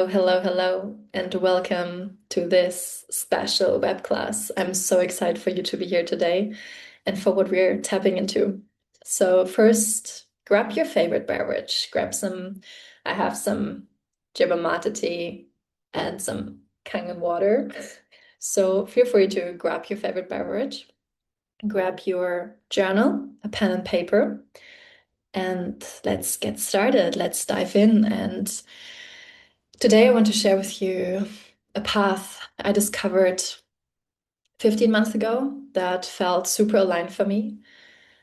Hello, hello, and welcome to this special web class. I'm so excited for you to be here today and for what we're tapping into. So, first, grab your favorite beverage. I have some yerba mate tea and some kangen water. So, feel free to grab your favorite beverage, grab your journal, a pen and paper, and let's get started. Let's dive in. And today, I want to share with you a path I discovered 15 months ago that felt super aligned for me.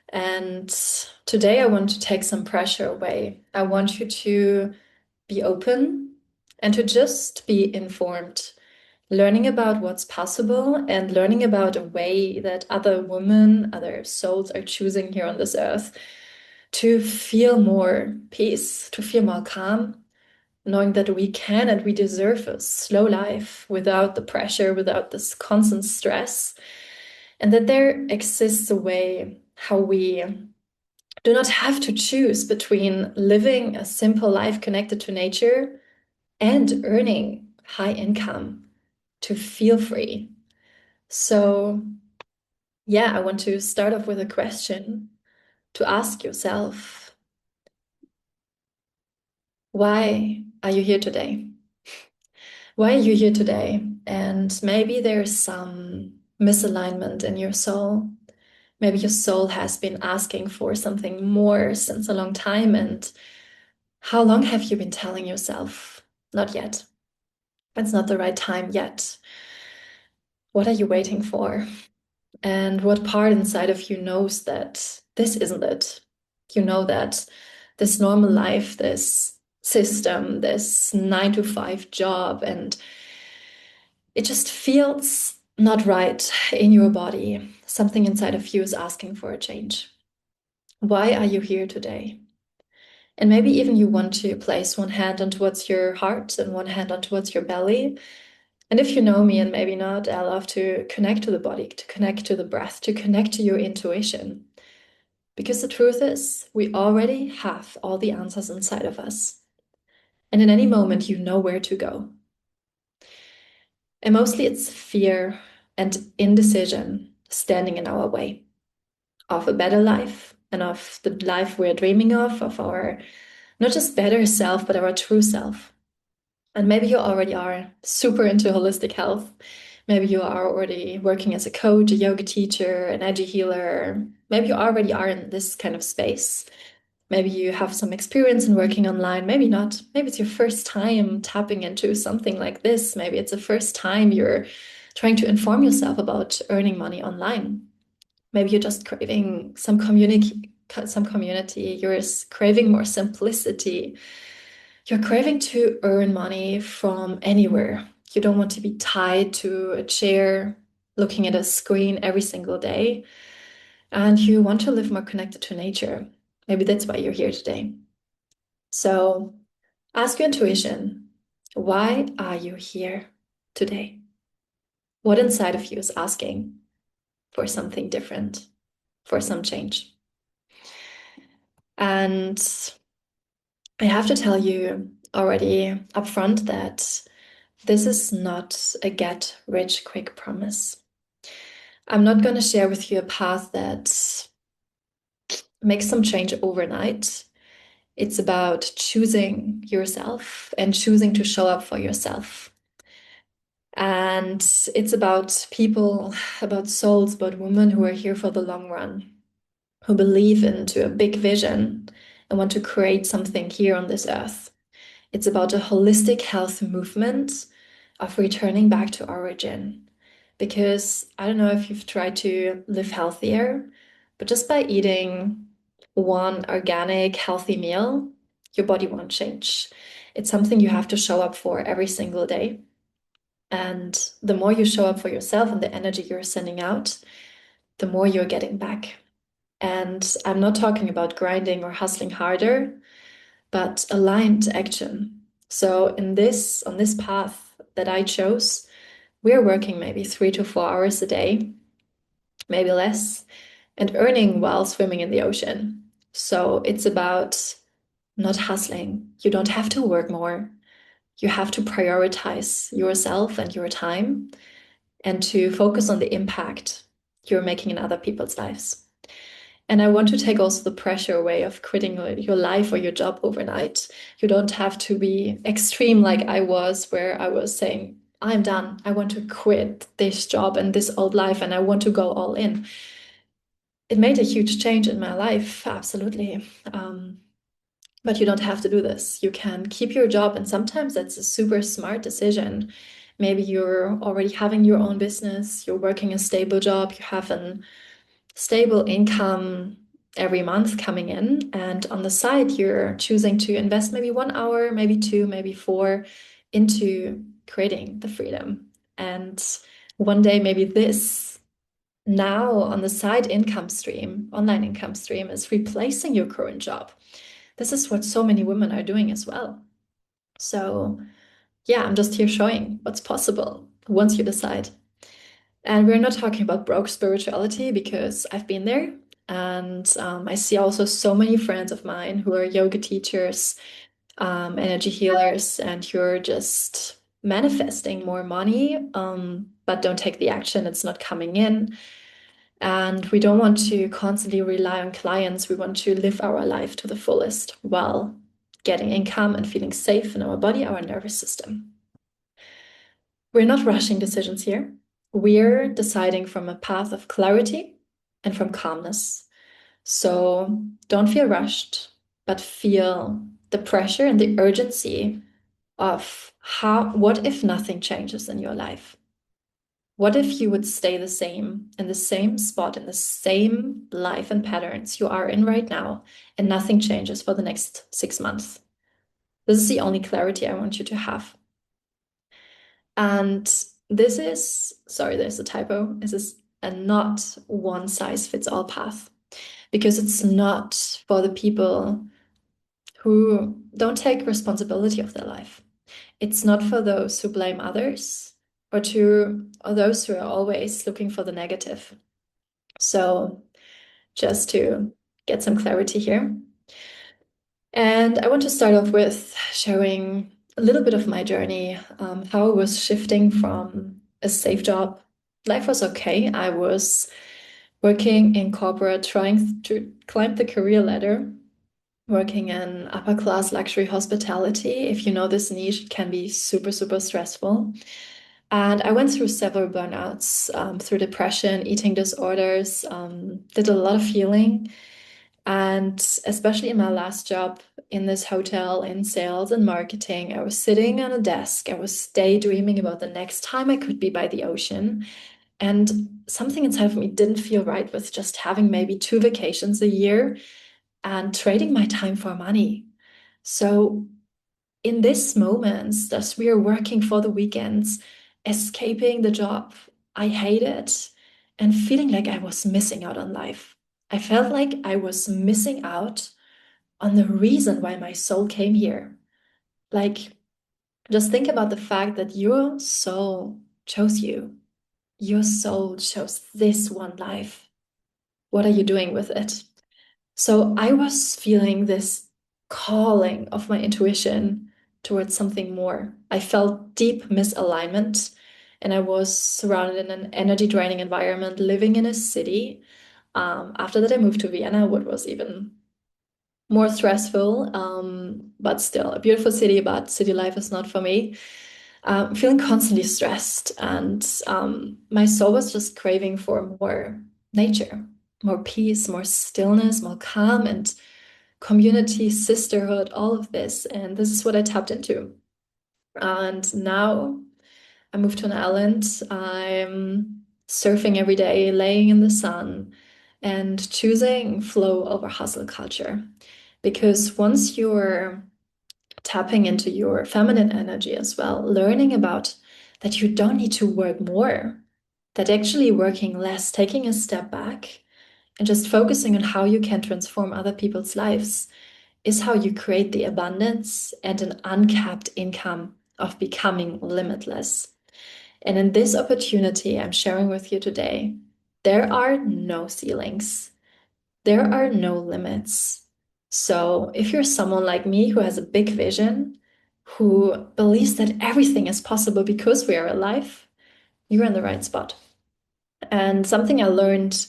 And today, I want to take some pressure away. I want you to be open and to just be informed, learning about what's possible and learning about a way that other women, other souls are choosing here on this earth to feel more peace, to feel more calm, knowing that we can and we deserve a slow life without the pressure, without this constant stress, and that there exists a way how we do not have to choose between living a simple life connected to nature and earning high income to feel free. So, yeah, I want to start off with a question to ask yourself, why are you here today? Why are you here today? And maybe there's some misalignment in your soul. Maybe your soul has been asking for something more since a long time. And how long have you been telling yourself, not yet? It's not the right time yet. What are you waiting for? And what part inside of you knows that this isn't it? You know that this normal life, this system, this 9 to 5 job, and it just feels not right in your body. Something inside of you is asking for a change. Why are you here today? And maybe even you want to place one hand on towards your heart and one hand on towards your belly. And if you know me and maybe not, I love to connect to the body, to connect to the breath, to connect to your intuition. Because the truth is, we already have all the answers inside of us. And in any moment, you know where to go. And mostly it's fear and indecision standing in our way of a better life and of the life we're dreaming of our not just better self, but our true self. And maybe you already are super into holistic health. Maybe you are already working as a coach, a yoga teacher, an energy healer. Maybe you already are in this kind of space. Maybe you have some experience in working online, maybe not. Maybe it's your first time tapping into something like this. Maybe it's the first time you're trying to inform yourself about earning money online. Maybe you're just craving some community. You're craving more simplicity. You're craving to earn money from anywhere. You don't want to be tied to a chair, looking at a screen every single day. And you want to live more connected to nature. Maybe that's why you're here today. So ask your intuition, why are you here today? What inside of you is asking for something different, for some change? And I have to tell you already upfront that this is not a get rich quick promise. I'm not going to share with you a path that makes some change overnight. It's about choosing yourself and choosing to show up for yourself. And it's about people, about souls, about women who are here for the long run, who believe into a big vision and want to create something here on this earth. It's about a holistic health movement of returning back to origin. Because I don't know if you've tried to live healthier, but just by eating one organic, healthy meal, your body won't change. It's something you have to show up for every single day. And the more you show up for yourself and the energy you're sending out, the more you're getting back. And I'm not talking about grinding or hustling harder, but aligned action. So on this path that I chose, we're working maybe 3 to 4 hours a day, maybe less, and earning while swimming in the ocean. So it's about not hustling. You don't have to work more. You have to prioritize yourself and your time and to focus on the impact you're making in other people's lives. And I want to take also the pressure away of quitting your life or your job overnight. You don't have to be extreme like I was, where I was saying, I'm done. I want to quit this job and this old life, and I want to go all in. It made a huge change in my life, absolutely. But you don't have to do this. You can keep your job, and sometimes that's a super smart decision. Maybe you're already having your own business, you're working a stable job, you have an stable income every month coming in. And on the side, you're choosing to invest maybe 1 hour, maybe two, maybe four into creating the freedom. And one day, maybe this now on the side income stream, online income stream, is replacing your current job. This is what so many women are doing as well. So, yeah, I'm just here showing what's possible once you decide. And we're not talking about broke spirituality because I've been there. And I see also so many friends of mine who are yoga teachers, energy healers, and you're just manifesting more money, but don't take the action. It's not coming in. And we don't want to constantly rely on clients. We want to live our life to the fullest while getting income and feeling safe in our body, our nervous system. We're not rushing decisions here. We're deciding from a path of clarity and from calmness. So don't feel rushed, but feel the pressure and the urgency of what if nothing changes in your life? What if you would stay the same in the same spot, in the same life and patterns you are in right now, and nothing changes for the next 6 months? This is the only clarity I want you to have. And this is, sorry, there's a typo. This is a not one size fits all path because it's not for the people who don't take responsibility of their life. It's not for those who blame others or those who are always looking for the negative. So just to get some clarity here. And I want to start off with showing a little bit of my journey, how I was shifting from a safe job. Life was okay. I was working in corporate, trying to climb the career ladder, working in upper class luxury hospitality. If you know this niche, it can be super, super stressful. And I went through several burnouts, through depression, eating disorders, did a lot of healing. And especially in my last job in this hotel in sales and marketing, I was sitting on a desk. I was daydreaming about the next time I could be by the ocean. And something inside of me didn't feel right with just having maybe 2 vacations a year and trading my time for money. So in these moments, as we are working for the weekends, escaping the job I hated and feeling like I was missing out on life. I felt like I was missing out on the reason why my soul came here. Like, just think about the fact that your soul chose you. Your soul chose this one life. What are you doing with it? So I was feeling this calling of my intuition towards something more. I felt deep misalignment, and I was surrounded in an energy draining environment, living in a city. After that, I moved to Vienna, what was even more stressful, but still a beautiful city, but city life is not for me. Feeling constantly stressed, and my soul was just craving for more nature, more peace, more stillness, more calm, and community, sisterhood, all of this. And this is what I tapped into. And now I moved to an island. I'm surfing every day, laying in the sun, and choosing flow over hustle culture. Because once you're tapping into your feminine energy as well, learning about that you don't need to work more, that actually working less, taking a step back, and just focusing on how you can transform other people's lives is how you create the abundance and an uncapped income of becoming limitless. And in this opportunity I'm sharing with you today, there are no ceilings, there are no limits. So if you're someone like me who has a big vision, who believes that everything is possible because we are alive, you're in the right spot. And something I learned,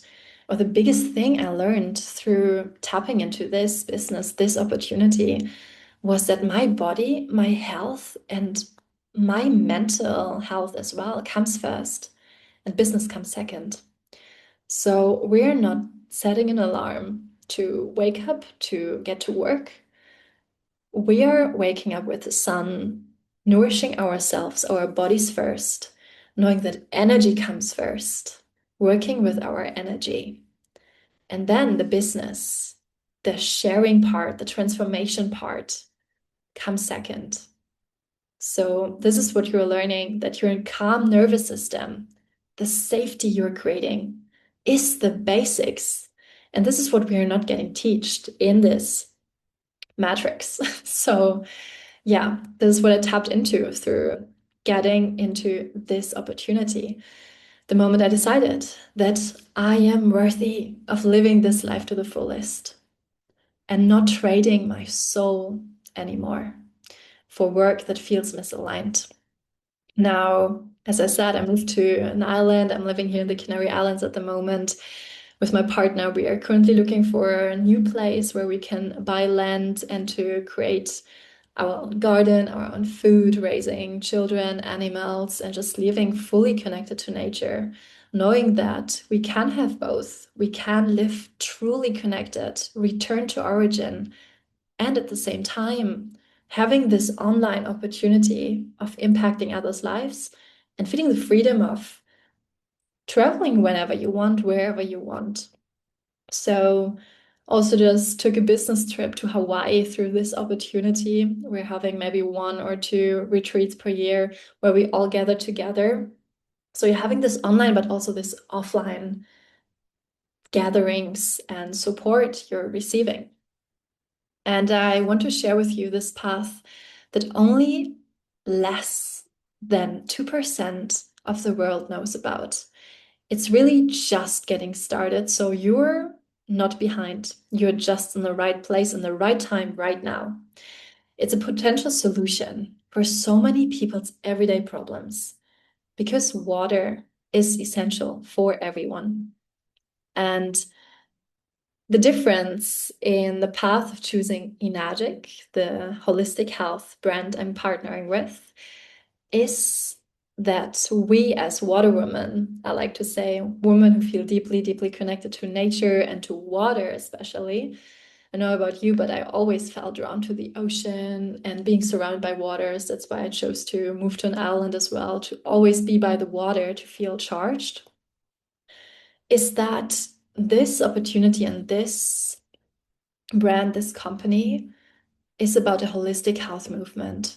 or the biggest thing I learned through tapping into this business, this opportunity, was that my body, my health, and my mental health as well comes first, and business comes second. So we're not setting an alarm to wake up to get to work. We are waking up with the sun, nourishing ourselves, our bodies first, knowing that energy comes first, working with our energy. And then the business, the sharing part, the transformation part comes second. So this is what you're learning, that your calm nervous system, the safety you're creating is the basics. And this is what we are not getting taught in this matrix. So yeah, this is what I tapped into through getting into this opportunity. The moment I decided that I am worthy of living this life to the fullest and not trading my soul anymore for work that feels misaligned. Now, as I said, I moved to an island. I'm living here in the Canary Islands at the moment with my partner. We are currently looking for a new place where we can buy land and to create our own garden, our own food, raising children, animals, and just living fully connected to nature, knowing that we can have both. We can live truly connected, return to origin, and at the same time, having this online opportunity of impacting others' lives and feeling the freedom of traveling whenever you want, wherever you want. So, also just took a business trip to Hawaii through this opportunity. We're having maybe 1 or 2 retreats per year where we all gather together. So, you're having this online, but also this offline gatherings and support you're receiving. And I want to share with you this path that only less than 2% of the world knows about. It's really just getting started. So you're not behind. You're just in the right place in the right time right now. It's a potential solution for so many people's everyday problems because water is essential for everyone. And the difference in the path of choosing Enagic, the holistic health brand I'm partnering with, is that we as water women, I like to say, women who feel deeply, deeply connected to nature and to water, especially. I know about you, but I always felt drawn to the ocean and being surrounded by waters. That's why I chose to move to an island as well, to always be by the water, to feel charged. Is that this opportunity and this brand, this company, is about a holistic health movement.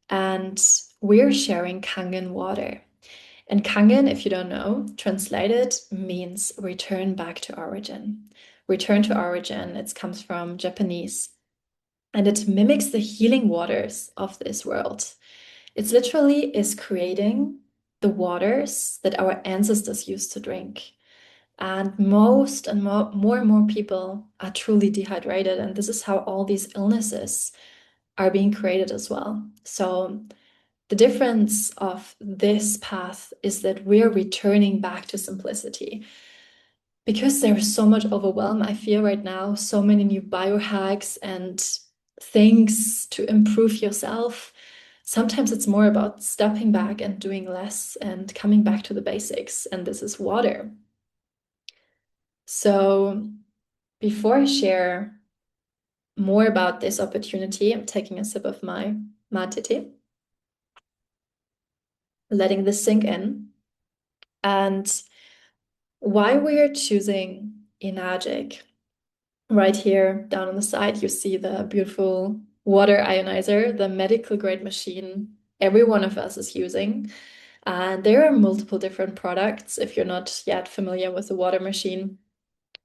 And we're sharing Kangen water. And Kangen, if you don't know, translated means return back to origin. Return to origin, it comes from Japanese. And it mimics the healing waters of this world. It literally is creating the waters that our ancestors used to drink. And most and more people are truly dehydrated. And this is how all these illnesses are being created as well. So the difference of this path is that we're returning back to simplicity. Because there's so much overwhelm, I feel right now, so many new biohacks and things to improve yourself. Sometimes it's more about stepping back and doing less and coming back to the basics. And this is water. So before I share more about this opportunity, I'm taking a sip of my mate tea, letting this sink in. And why we are choosing Enagic. Right here down on the side, you see the beautiful water ionizer, the medical grade machine every one of us is using. And there are multiple different products. If you're not yet familiar with the water machine,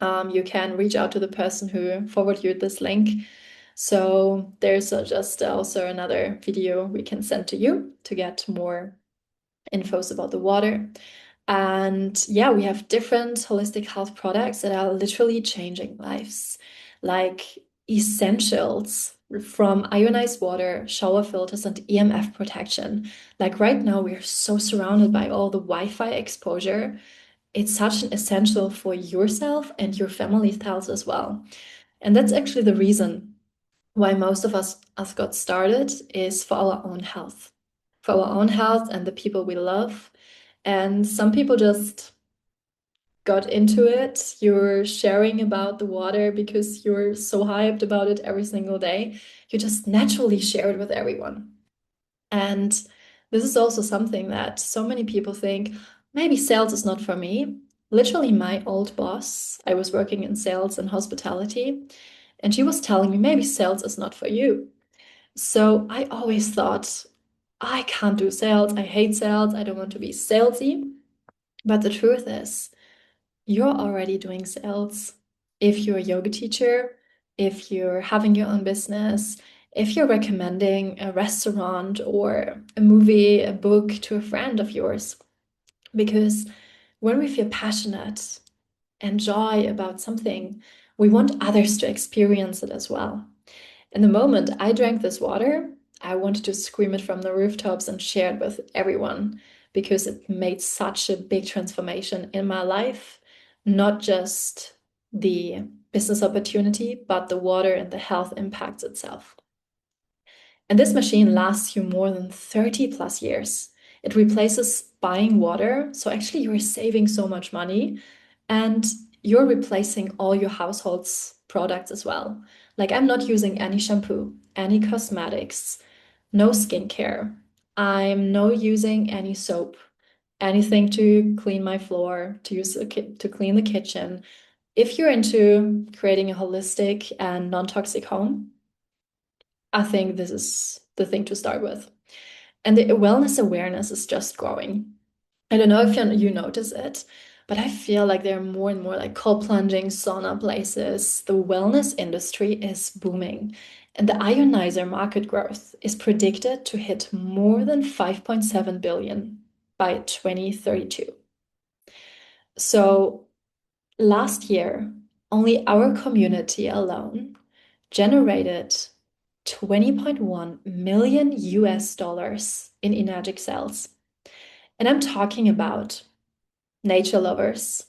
you can reach out to the person who forwarded you this link. So there's just also another video we can send to you to get more infos about the water. And yeah, we have different holistic health products that are literally changing lives, like essentials from ionized water, shower filters, and EMF protection. Like right now, we're so surrounded by all the Wi-Fi exposure. It's such an essential for yourself and your family's health as well. And that's actually the reason why most of us got started is for our own health, for our own health and the people we love. And some people just got into it. You're sharing about the water because you're so hyped about it every single day. You just naturally share it with everyone. And this is also something that so many people think maybe sales is not for me. Literally, my old boss, I was working in sales and hospitality, and she was telling me maybe sales is not for you. So I always thought, I can't do sales. I hate sales. I don't want to be salesy. But the truth is, you're already doing sales. If you're a yoga teacher, if you're having your own business, if you're recommending a restaurant or a movie, a book to a friend of yours. Because when we feel passionate and joy about something, we want others to experience it as well. And the moment I drank this water, I wanted to scream it from the rooftops and share it with everyone because it made such a big transformation in my life, not just the business opportunity, but the water and the health impacts itself. And this machine lasts you more than 30 plus years. It replaces buying water. So actually, you're saving so much money and you're replacing all your household's products as well. Like, I'm not using any shampoo, any cosmetics, no skincare. I'm not using any soap, anything to clean my floor, to use to clean the kitchen. If you're into creating a holistic and non-toxic home, I think this is the thing to start with. And the wellness awareness is just growing. I don't know if you notice it, but I feel like there are more and more like cold plunging sauna places. The wellness industry is booming, and the ionizer market growth is predicted to hit more than 5.7 billion by 2032. So last year, only our community alone generated 20.1 million US dollars in Enagic sales. And I'm talking about nature lovers,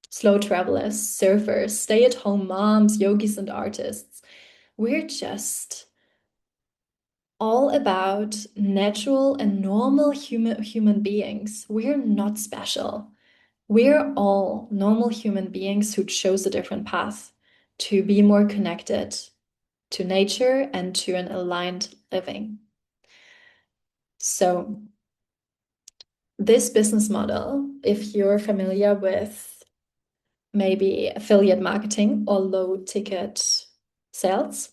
slow travelers, surfers, stay at home moms, yogis, and artists. We're just all about natural and normal human beings. We're not special. We're all normal human beings who chose a different path to be more connected to nature and to an aligned living. So, this business model, if you're familiar with maybe affiliate marketing or low ticket sales,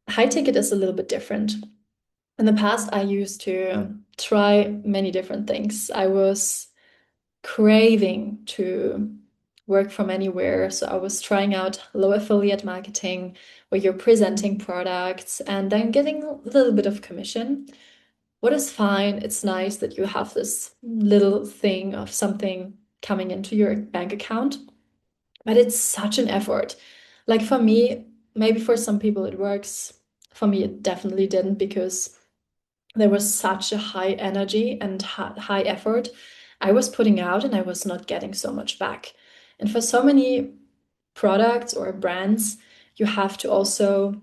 high ticket is a little bit different. In the past, I used to try many different things. I was craving to work from anywhere. So I was trying out low affiliate marketing where you're presenting products and then getting a little bit of commission. What is fine, it's nice that you have this little thing of something coming into your bank account, but it's such an effort. Like for me, maybe for some people it works. For me, it definitely didn't because there was such a high energy and high effort I was putting out, and I was not getting so much back. And for so many products or brands, you have to also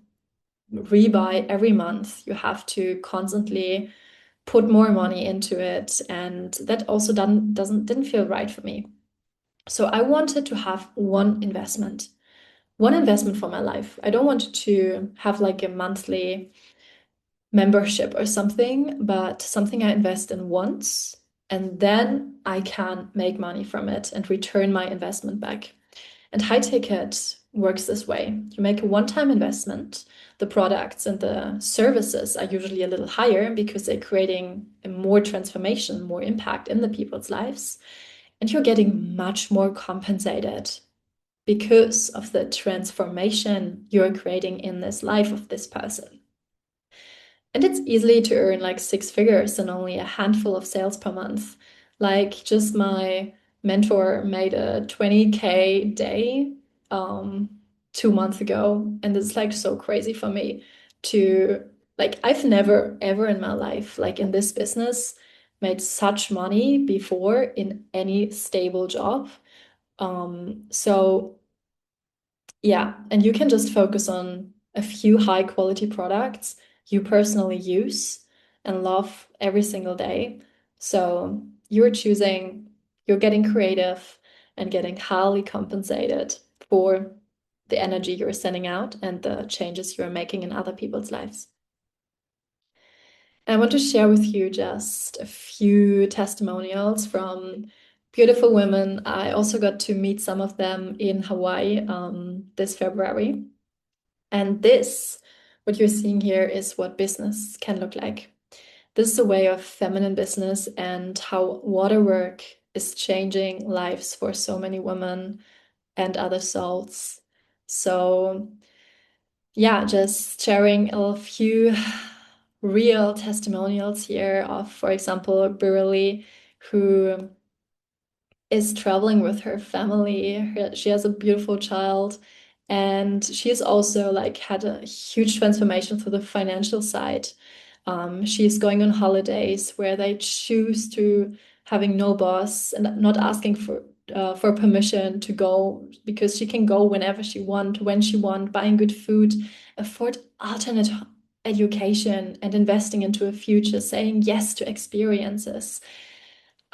rebuy every month. You have to constantly put more money into it, and that also didn't feel right for me. So I wanted to have one investment for my life. I don't want to have like a monthly membership or something, but something I invest in once, and then I can make money from it and return my investment back. And high ticket works this way. You make a one-time investment. The products and the services are usually a little higher because they're creating a more transformation, more impact in the people's lives. And you're getting much more compensated because of the transformation you're creating in this life of this person. And it's easily to earn like six figures and only a handful of sales per month. Like just my mentor made a 20K day 2 months ago, and it's like so crazy for me to like I've never ever in my life, like in this business, made such money before in any stable job. So yeah, and you can just focus on a few high quality products you personally use and love every single day. So you're getting creative and getting highly compensated for the energy you're sending out and the changes you're making in other people's lives. I want to share with you just a few testimonials from beautiful women. I also got to meet some of them in Hawaii this February. And this, what you're seeing here, is what business can look like. This is a way of feminine business and how water work is changing lives for so many women and other souls. So yeah, just sharing a few real testimonials here of, for example, Birley, who is traveling with her family. She has a beautiful child, and she's also like had a huge transformation for the financial side. She's going on holidays where they choose to having no boss and not asking for permission to go because she can go whenever she want, when she want, buying good food, afford alternate education, and investing into a future, saying yes to experiences.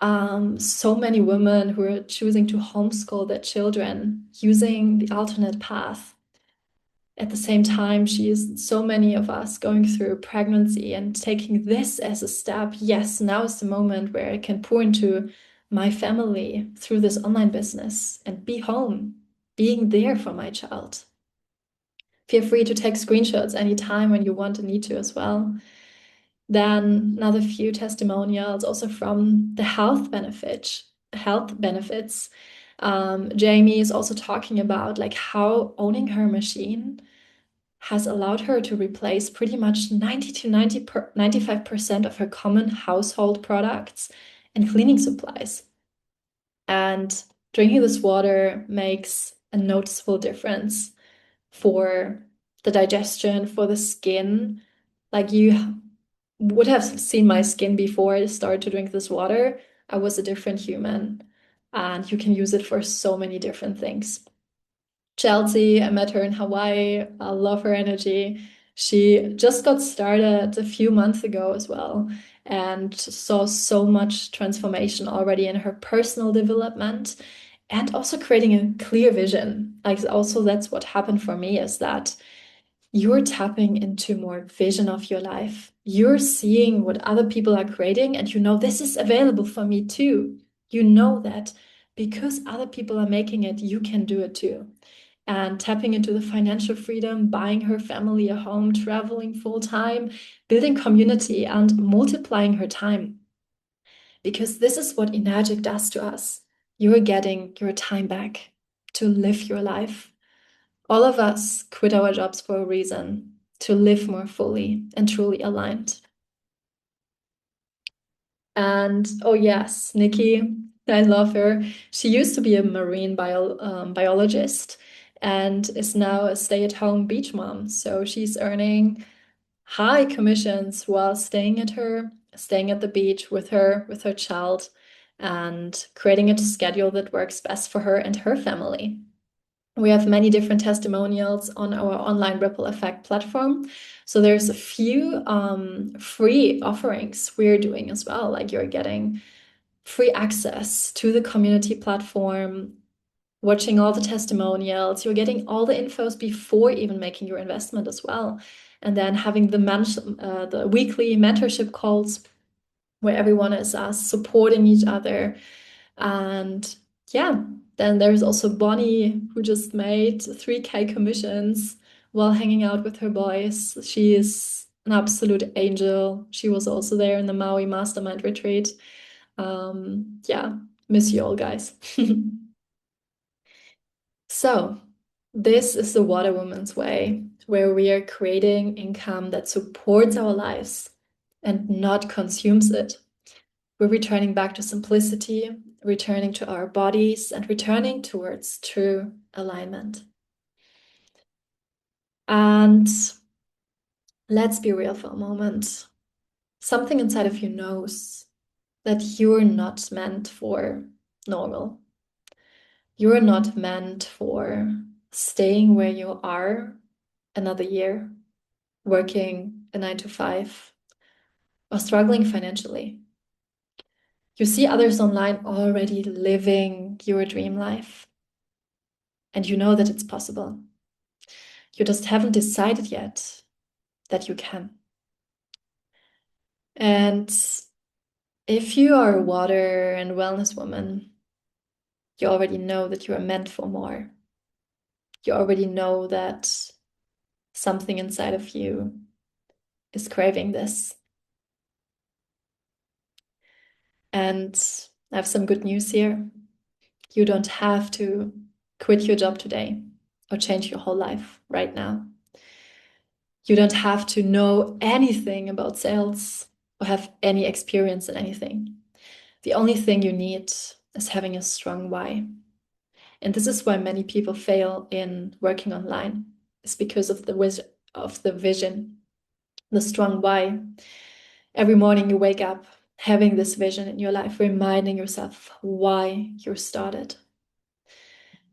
So many women who are choosing to homeschool their children using the alternate path. At the same time, she is so many of us going through pregnancy and taking this as a step. Yes, now is the moment where I can pour into my family through this online business and be home, being there for my child. Feel free to take screenshots anytime when you want and need to as well. Then another few testimonials also from the health benefits. Jamie is also talking about like how owning her machine has allowed her to replace pretty much 90 to 95% of her common household products and cleaning supplies. And drinking this water makes a noticeable difference for the digestion, for the skin. Like you would have seen my skin before I started to drink this water. I was a different human, and you can use it for so many different things. Chelsea, I met her in Hawaii. I love her energy. She just got started a few months ago as well and saw so much transformation already in her personal development and also creating a clear vision. Like, also, that's what happened for me is that you're tapping into more vision of your life. You're seeing what other people are creating, and you know, this is available for me too. You know that because other people are making it, you can do it too. And tapping into the financial freedom, buying her family a home, traveling full time, building community, and multiplying her time. Because this is what Enagic does to us. You're getting your time back to live your life. All of us quit our jobs for a reason, to live more fully and truly aligned. And oh yes, Nikki, I love her. She used to be a marine biologist and is now a stay-at-home beach mom. So she's earning high commissions while staying at the beach with her child, and creating a schedule that works best for her and her family. We have many different testimonials on our online Ripple Effect platform. So there's a few free offerings we're doing as well. Like you're getting free access to the community platform, watching all the testimonials. You're getting all the infos before even making your investment as well. And then having the weekly mentorship calls where everyone is supporting each other. And yeah, then there's also Bonnie, who just made 3K commissions while hanging out with her boys. She is an absolute angel. She was also there in the Maui Mastermind retreat. Yeah, miss you all, guys. So, this is the Water Woman's Way, where we are creating income that supports our lives and not consumes it. We're returning back to simplicity, returning to our bodies, and returning towards true alignment. And let's be real for a moment. Something inside of you knows that you're not meant for normal. You're not meant for staying where you are another year, working a 9 to 5, or struggling financially. You see others online already living your dream life, and you know that it's possible. You just haven't decided yet that you can. And if you are a water and wellness woman, you already know that you are meant for more. You already know that something inside of you is craving this. And I have some good news here. You don't have to quit your job today or change your whole life right now. You don't have to know anything about sales or have any experience in anything. The only thing you need is having a strong why. And this is why many people fail in working online. It's because of the vision, the strong why. Every morning you wake up having this vision in your life, reminding yourself why you started.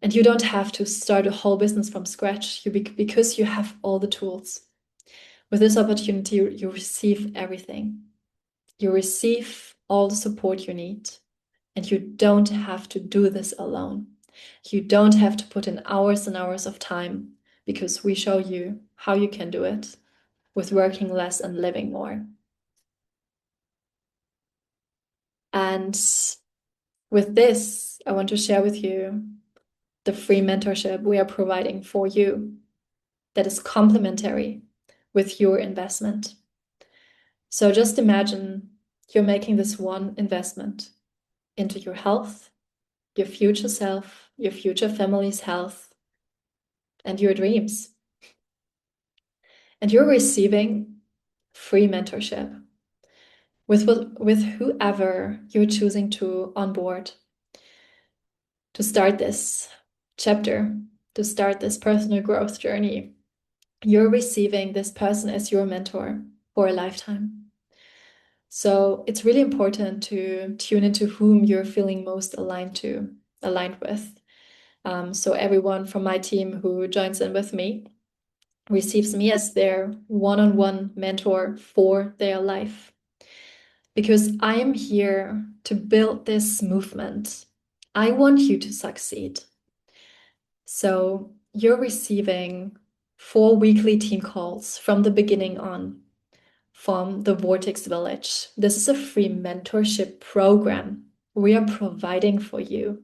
And you don't have to start a whole business from scratch because you have all the tools. With this opportunity, you receive everything. You receive all the support you need. And you don't have to do this alone. You don't have to put in hours and hours of time because we show you how you can do it with working less and living more. And with this, I want to share with you the free mentorship we are providing for you that is complementary with your investment. So just imagine you're making this one investment into your health, your future self, your future family's health, and your dreams. And you're receiving free mentorship with whoever you're choosing to onboard to start this chapter, to start this personal growth journey. You're receiving this person as your mentor for a lifetime. So it's really important to tune into whom you're feeling most aligned with. So everyone from my team who joins in with me receives me as their one-on-one mentor for their life. Because I am here to build this movement. I want you to succeed. So you're receiving 4 weekly team calls from the beginning on from the Vortex Village. This is a free mentorship program we are providing for you.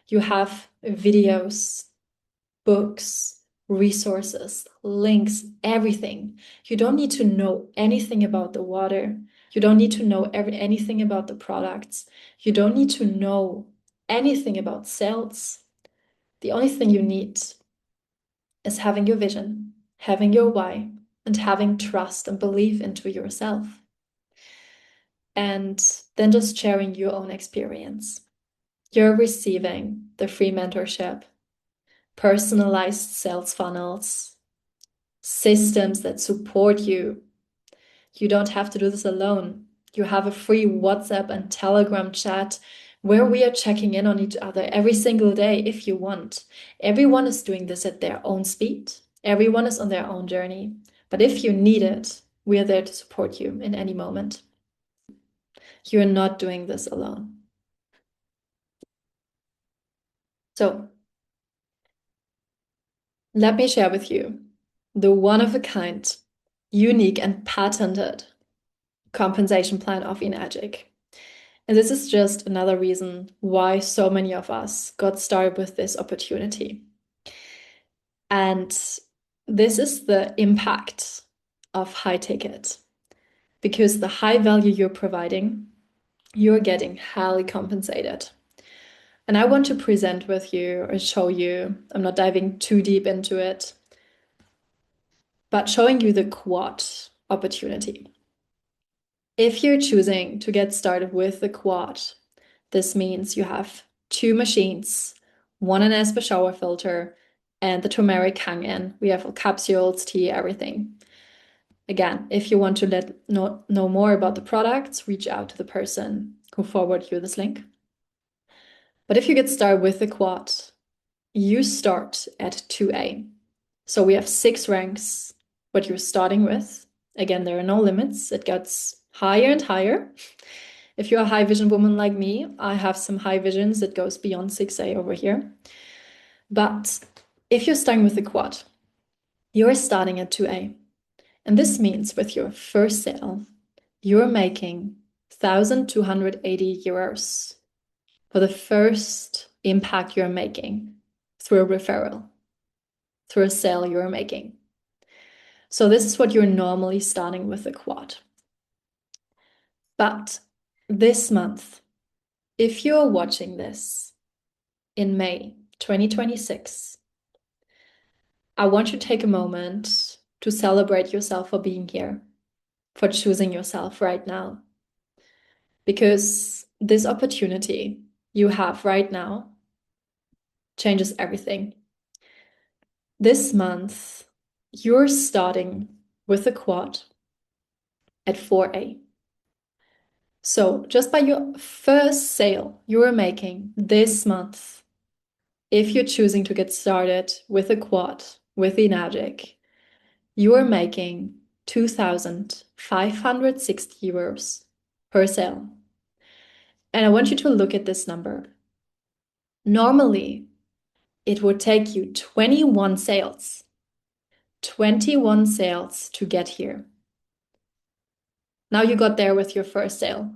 You have videos, books, resources, links, everything. You don't need to know anything about the water. You don't need to know anything about the products. You don't need to know anything about sales. The only thing you need is having your vision, having your why, and having trust and belief into yourself. And then just sharing your own experience. You're receiving the free mentorship, personalized sales funnels, systems that support you. You don't have to do this alone. You have a free WhatsApp and Telegram chat where we are checking in on each other every single day if you want. Everyone is doing this at their own speed. Everyone is on their own journey. But if you need it, we are there to support you in any moment. You're not doing this alone. So let me share with you the one-of-a-kind, unique and patented compensation plan of Enagic. And this is just another reason why so many of us got started with this opportunity. And this is the impact of high ticket. Because the high value you're providing, you're getting highly compensated. And I want to present with you or show you, I'm not diving too deep into it, but showing you the quad opportunity. If you're choosing to get started with the quad, this means you have 2 machines, one an Esper shower filter, and the turmeric hang-in. We have capsules, tea, everything. Again, if you want to know more about the products, reach out to the person who forwarded you this link. But if you get started with the quad, you start at 2A. So we have 6 ranks, what you're starting with. Again, there are no limits. It gets higher and higher. If you're a high vision woman like me, I have some high visions that goes beyond 6A over here. But if you're starting with the quad, you're starting at 2A. And this means with your first sale, you're making 1,280 euros for the first impact you're making through a referral, through a sale you're making. So this is what you're normally starting with a quad. But this month, if you're watching this in May 2026, I want you to take a moment to celebrate yourself for being here, for choosing yourself right now. Because this opportunity you have right now changes everything. This month, you're starting with a quad at 4A. So just by your first sale you are making this month, if you're choosing to get started with a quad, with the Enagic, you are making 2,560 euros per sale. And I want you to look at this number. Normally, it would take you 21 sales to get here. Now you got there with your first sale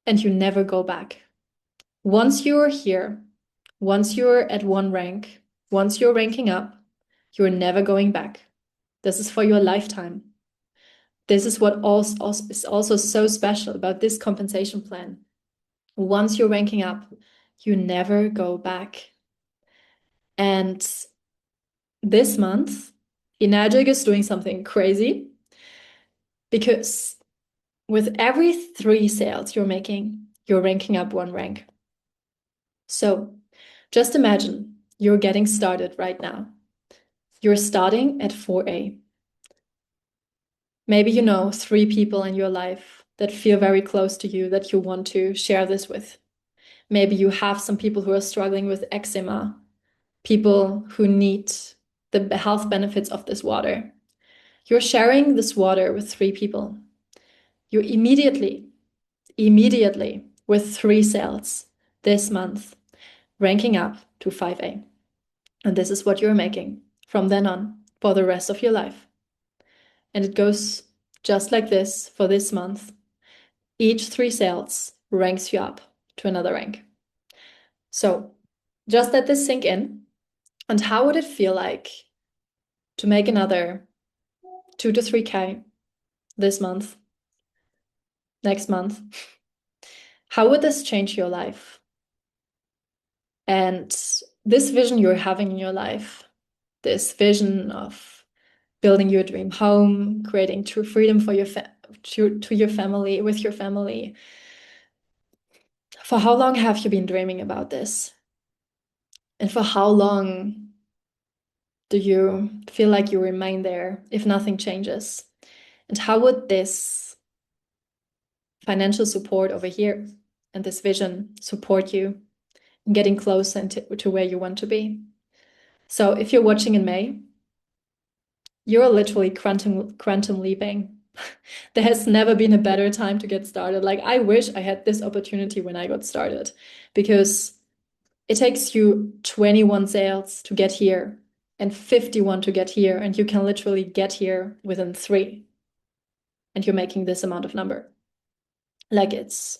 and you never go back. Once you are here, once you're at one rank, once you're ranking up, you're never going back. This is for your lifetime. This is what also is also so special about this compensation plan. Once you're ranking up, you never go back. And this month, Enagic is doing something crazy because with every 3 sales you're making, you're ranking up 1 rank. So just imagine you're getting started right now. You're starting at 4A. Maybe you know 3 people in your life that feel very close to you that you want to share this with. Maybe you have some people who are struggling with eczema, people who need the health benefits of this water. You're sharing this water with 3 people. You immediately, with 3 sales this month, ranking up to 5A. And this is what you're making from then on for the rest of your life. And it goes just like this for this month. Each 3 sales ranks you up to another rank. So just let this sink in. And how would it feel like to make another 2 to 3K this month, next month? How would this change your life? And this vision you're having in your life, this vision of building your dream home, creating true freedom for your to your family, with your family. For how long have you been dreaming about this? And for how long do you feel like you remain there if nothing changes? And how would this financial support over here and this vision support you in getting closer to where you want to be? So if you're watching in May, you're literally quantum leaping. There has never been a better time to get started. Like, I wish I had this opportunity when I got started, because it takes you 21 sales to get here and 51 to get here, and you can literally get here within 3, and you're making this amount of number. Like, it's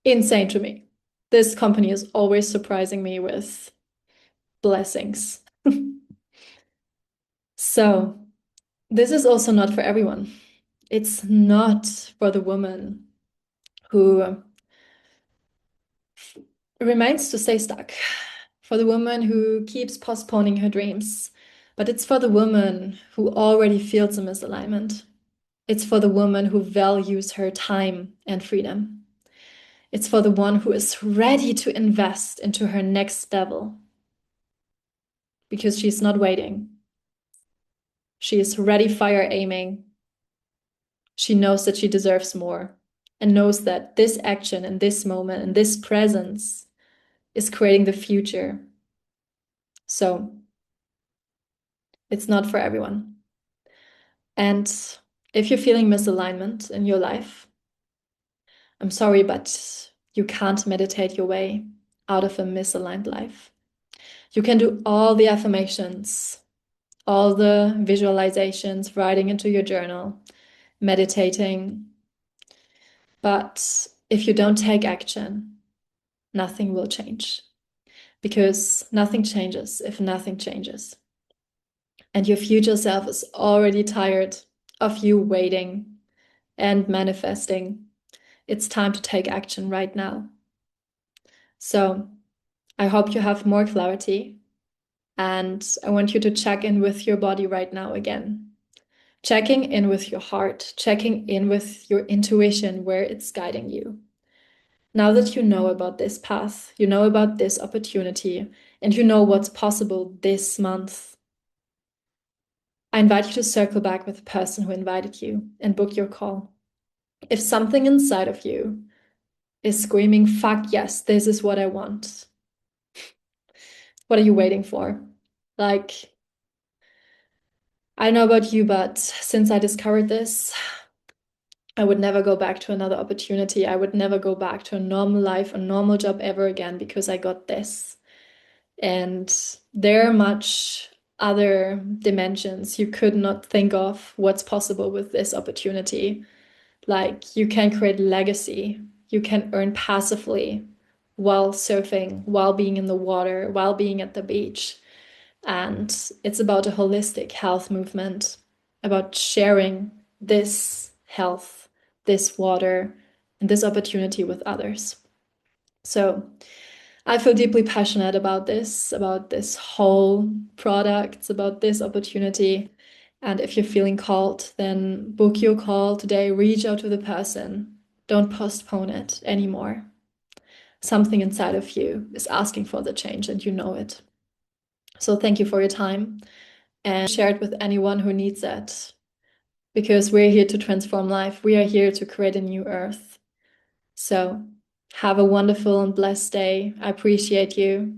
insane to me. This company is always surprising me with blessings. So this is also not for everyone. It's not for the woman who remains to stay stuck, for the woman who keeps postponing her dreams, but it's for the woman who already feels a misalignment. It's for the woman who values her time and freedom. It's for the one who is ready to invest into her next level, because she's not waiting. She is ready, fire aiming, She knows that she deserves more and knows that this action and this moment and this presence is creating the future. So it's not for everyone. And if you're feeling misalignment in your life, I'm sorry, but you can't meditate your way out of a misaligned life. You can do all the affirmations, all the visualizations, writing into your journal, meditating. But if you don't take action, nothing will change because nothing changes if nothing changes. And your future self is already tired of you waiting and manifesting. It's time to take action right now. So I hope you have more clarity. And I want you to check in with your body right now again. Checking in with your heart, checking in with your intuition, where it's guiding you. Now that you know about this path, you know about this opportunity, and you know what's possible this month, I invite you to circle back with the person who invited you and book your call. If something inside of you is screaming, fuck yes, this is what I want, what are you waiting for? Like, I don't know about you, but since I discovered this, I would never go back to another opportunity. I would never go back to a normal life, a normal job ever again because I got this. And there are much other dimensions you could not think of what's possible with this opportunity. Like you can create legacy, you can earn passively while surfing, while being in the water, while being at the beach. And it's about a holistic health movement, about sharing this health, this water, and this opportunity with others. So I feel deeply passionate about this whole product, about this opportunity. And if you're feeling called, then book your call today, reach out to the person. Don't postpone it anymore. Something inside of you is asking for the change and you know it. So thank you for your time and share it with anyone who needs it because we're here to transform life. We are here to create a new earth. So have a wonderful and blessed day. I appreciate you.